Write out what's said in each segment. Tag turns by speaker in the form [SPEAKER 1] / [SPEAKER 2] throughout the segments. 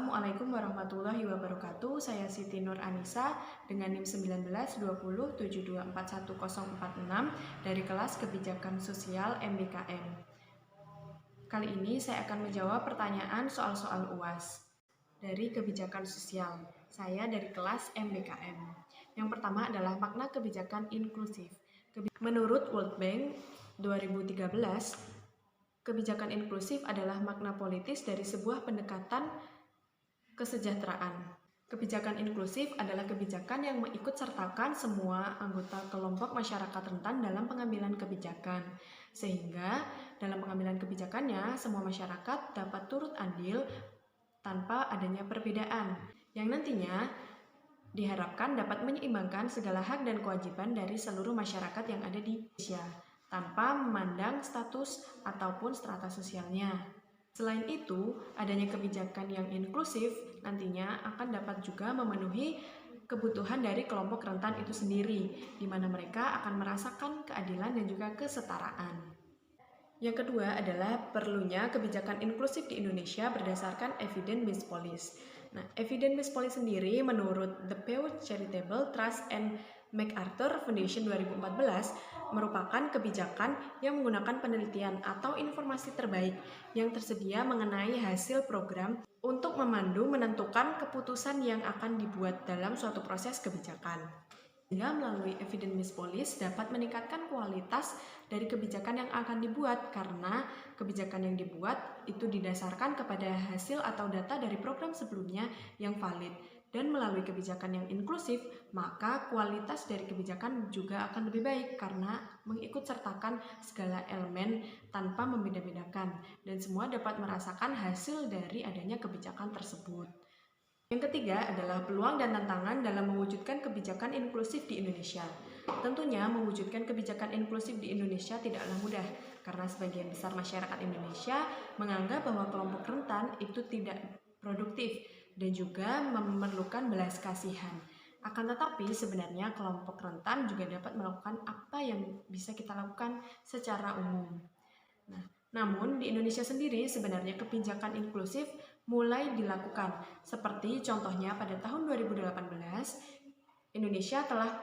[SPEAKER 1] Assalamualaikum warahmatullahi wabarakatuh. Saya Siti Nur Anissa dengan NIM 192072411046 dari kelas Kebijakan Sosial MBKM. Kali ini saya akan menjawab pertanyaan soal-soal UAS dari kebijakan sosial. Saya dari kelas MBKM. Yang pertama adalah makna kebijakan inklusif. Menurut World Bank 2013, kebijakan inklusif adalah makna politis dari sebuah pendekatan kesejahteraan. Kebijakan inklusif adalah kebijakan yang mengikutsertakan semua anggota kelompok masyarakat rentan dalam pengambilan kebijakan, sehingga dalam pengambilan kebijakannya semua masyarakat dapat turut andil tanpa adanya perbedaan, yang nantinya diharapkan dapat menyeimbangkan segala hak dan kewajiban dari seluruh masyarakat yang ada di Indonesia, tanpa memandang status ataupun strata sosialnya. Selain itu, adanya kebijakan yang inklusif nantinya akan dapat juga memenuhi kebutuhan dari kelompok rentan itu sendiri, di mana mereka akan merasakan keadilan dan juga kesetaraan. Yang kedua adalah perlunya kebijakan inklusif di Indonesia berdasarkan evidence-based policy. Nah, evidence-based policy sendiri menurut The Pew Charitable Trust and MacArthur Foundation 2014 merupakan kebijakan yang menggunakan penelitian atau informasi terbaik yang tersedia mengenai hasil program untuk memandu menentukan keputusan yang akan dibuat dalam suatu proses kebijakan. Sehingga melalui evidence-based policy dapat meningkatkan kualitas dari kebijakan yang akan dibuat, karena kebijakan yang dibuat itu didasarkan kepada hasil atau data dari program sebelumnya yang valid. Dan melalui kebijakan yang inklusif, maka kualitas dari kebijakan juga akan lebih baik karena mengikutsertakan segala elemen tanpa membeda-bedakan, dan semua dapat merasakan hasil dari adanya kebijakan tersebut. Yang ketiga adalah peluang dan tantangan dalam mewujudkan kebijakan inklusif di Indonesia. Tentunya mewujudkan kebijakan inklusif di Indonesia tidaklah mudah, karena sebagian besar masyarakat Indonesia menganggap bahwa kelompok rentan itu tidak produktif dan juga memerlukan belas kasihan. Akan tetapi sebenarnya kelompok rentan juga dapat melakukan apa yang bisa kita lakukan secara umum. Namun di Indonesia sendiri sebenarnya kebijakan inklusif mulai dilakukan. Seperti contohnya pada tahun 2018, Indonesia telah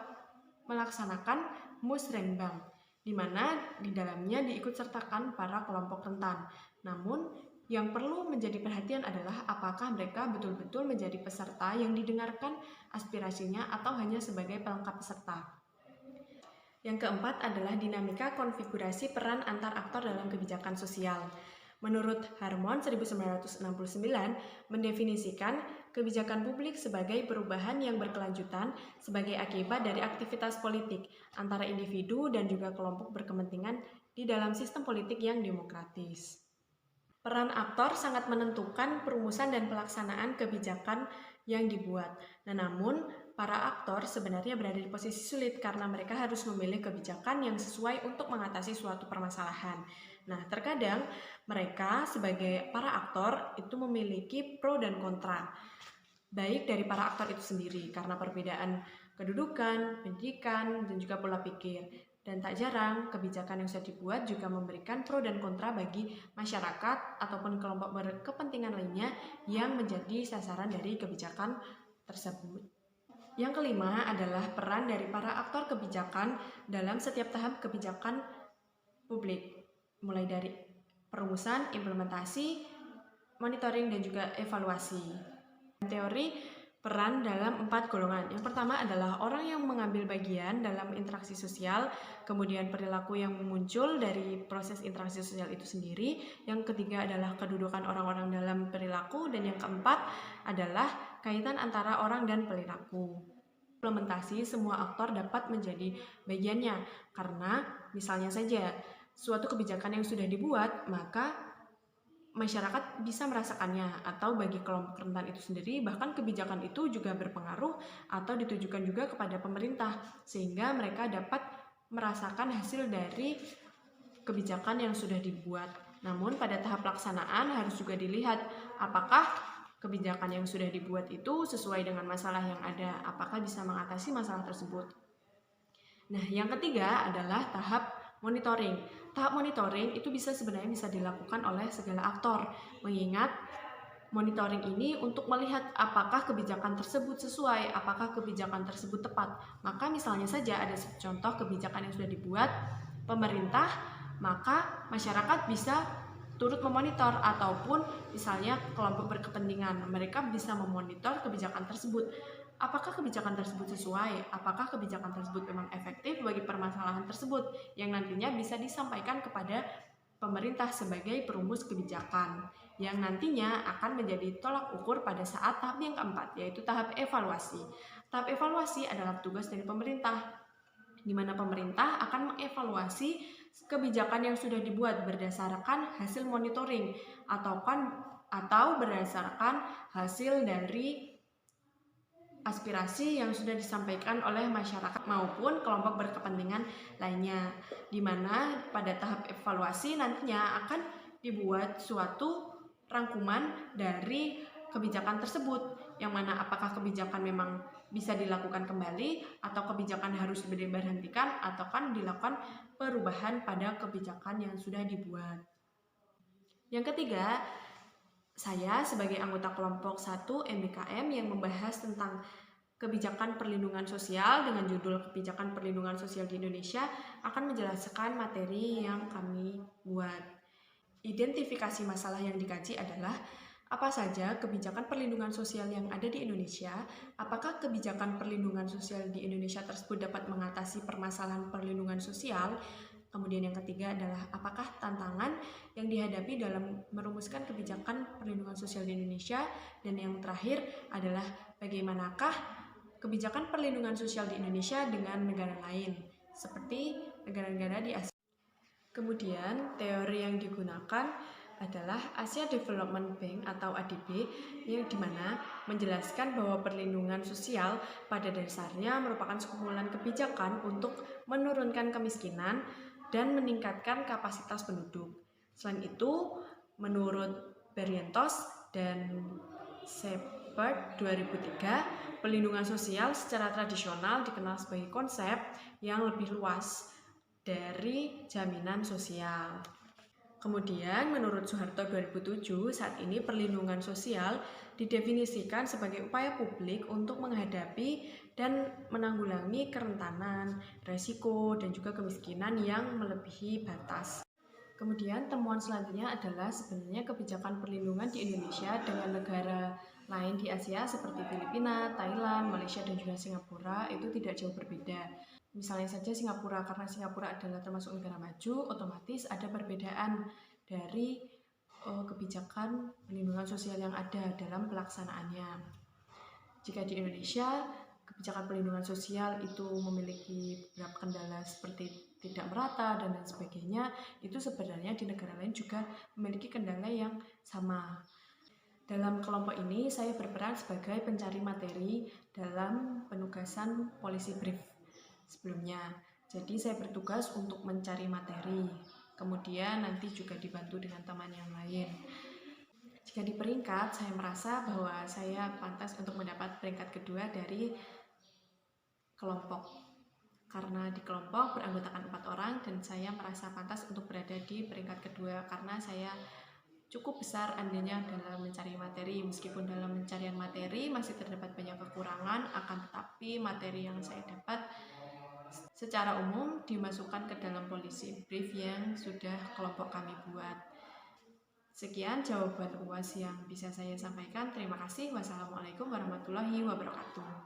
[SPEAKER 1] melaksanakan Musrenbang, di mana di dalamnya diikutsertakan para kelompok rentan. Namun yang perlu menjadi perhatian adalah apakah mereka betul-betul menjadi peserta yang didengarkan aspirasinya atau hanya sebagai pelengkap peserta. Yang keempat adalah dinamika konfigurasi peran antar aktor dalam kebijakan sosial. Menurut Harmon 1969 mendefinisikan kebijakan publik sebagai perubahan yang berkelanjutan sebagai akibat dari aktivitas politik antara individu dan juga kelompok berkepentingan di dalam sistem politik yang demokratis. Peran aktor sangat menentukan perumusan dan pelaksanaan kebijakan yang dibuat. Namun, para aktor sebenarnya berada di posisi sulit karena mereka harus memilih kebijakan yang sesuai untuk mengatasi suatu permasalahan. Terkadang mereka sebagai para aktor itu memiliki pro dan kontra, baik dari para aktor itu sendiri karena perbedaan kedudukan, pendidikan, dan juga pola pikir. Dan tak jarang, kebijakan yang sudah dibuat juga memberikan pro dan kontra bagi masyarakat ataupun kelompok berkepentingan lainnya yang menjadi sasaran dari kebijakan tersebut. Yang kelima adalah peran dari para aktor kebijakan dalam setiap tahap kebijakan publik, mulai dari perumusan, implementasi, monitoring, dan juga evaluasi. Teori peran dalam 4 golongan. Yang pertama adalah orang yang mengambil bagian dalam interaksi sosial, kemudian perilaku yang muncul dari proses interaksi sosial itu sendiri. Yang ketiga adalah kedudukan orang-orang dalam perilaku, dan yang keempat adalah kaitan antara orang dan perilaku. Implementasi semua aktor dapat menjadi bagiannya, karena misalnya saja suatu kebijakan yang sudah dibuat, maka masyarakat bisa merasakannya, atau bagi kelompok rentan itu sendiri bahkan kebijakan itu juga berpengaruh atau ditujukan juga kepada pemerintah, sehingga mereka dapat merasakan hasil dari kebijakan yang sudah dibuat. Namun pada tahap pelaksanaan harus juga dilihat apakah kebijakan yang sudah dibuat itu sesuai dengan masalah yang ada, apakah bisa mengatasi masalah tersebut. Yang ketiga adalah tahap monitoring. Tahap monitoring itu sebenarnya bisa dilakukan oleh segala aktor, mengingat Monitoring ini untuk melihat apakah kebijakan tersebut sesuai, apakah kebijakan tersebut tepat. Maka misalnya saja ada contoh kebijakan yang sudah dibuat pemerintah, maka masyarakat bisa turut memonitor, ataupun misalnya kelompok berkepentingan, mereka bisa memonitor kebijakan tersebut. Apakah kebijakan tersebut sesuai? Apakah kebijakan tersebut memang efektif bagi permasalahan tersebut yang nantinya bisa disampaikan kepada pemerintah sebagai perumus kebijakan yang nantinya akan menjadi tolak ukur pada saat tahap yang keempat, yaitu tahap evaluasi. Tahap evaluasi adalah tugas dari pemerintah, di mana pemerintah akan mengevaluasi kebijakan yang sudah dibuat berdasarkan hasil monitoring atau berdasarkan hasil dari aspirasi yang sudah disampaikan oleh masyarakat maupun kelompok berkepentingan lainnya, di mana pada tahap evaluasi nantinya akan dibuat suatu rangkuman dari kebijakan tersebut, yang mana apakah kebijakan memang bisa dilakukan kembali atau kebijakan harus diberhentikan atau kan dilakukan perubahan pada kebijakan yang sudah dibuat. Yang ketiga, saya sebagai anggota kelompok 1 MBKM yang membahas tentang kebijakan perlindungan sosial dengan judul Kebijakan Perlindungan Sosial di Indonesia akan menjelaskan materi yang kami buat. Identifikasi masalah yang dikaji adalah apa saja kebijakan perlindungan sosial yang ada di Indonesia, apakah kebijakan perlindungan sosial di Indonesia tersebut dapat mengatasi permasalahan perlindungan sosial. Kemudian yang ketiga adalah apakah tantangan yang dihadapi dalam merumuskan kebijakan perlindungan sosial di Indonesia. Dan yang terakhir adalah bagaimanakah kebijakan perlindungan sosial di Indonesia dengan negara lain, seperti negara-negara di Asia. Kemudian teori yang digunakan adalah Asia Development Bank atau ADB, yang dimana menjelaskan bahwa perlindungan sosial pada dasarnya merupakan sekumpulan kebijakan untuk menurunkan kemiskinan dan meningkatkan kapasitas penduduk. Selain itu, menurut Barrientos dan Shepard 2003, perlindungan sosial secara tradisional dikenal sebagai konsep yang lebih luas dari jaminan sosial. Kemudian menurut Soeharto 2007, saat ini perlindungan sosial didefinisikan sebagai upaya publik untuk menghadapi dan menanggulangi kerentanan, resiko, dan juga kemiskinan yang melebihi batas. Kemudian temuan selanjutnya adalah sebenarnya kebijakan perlindungan di Indonesia dengan negara lain di Asia seperti Filipina, Thailand, Malaysia, dan juga Singapura itu tidak jauh berbeda. Misalnya saja Singapura, karena Singapura adalah termasuk negara maju, otomatis ada perbedaan dari kebijakan perlindungan sosial yang ada dalam pelaksanaannya. Jika di Indonesia, kebijakan perlindungan sosial itu memiliki beberapa kendala seperti tidak merata dan lain sebagainya, itu sebenarnya di negara lain juga memiliki kendala yang sama. Dalam kelompok ini, saya berperan sebagai pencari materi dalam penugasan policy brief sebelumnya. Jadi saya bertugas untuk mencari materi, kemudian nanti juga dibantu dengan teman yang lain. Jika di peringkat, saya merasa bahwa saya pantas untuk mendapat peringkat kedua dari kelompok, karena di kelompok beranggotakan 4 orang dan saya merasa pantas untuk berada di peringkat kedua karena saya cukup besar andilnya dalam mencari materi. Meskipun dalam pencarian materi masih terdapat banyak kekurangan, akan tetapi materi yang saya dapat secara umum dimasukkan ke dalam policy brief yang sudah kelompok kami buat. Sekian jawaban UAS yang bisa saya sampaikan. Terima kasih. Wassalamualaikum warahmatullahi wabarakatuh.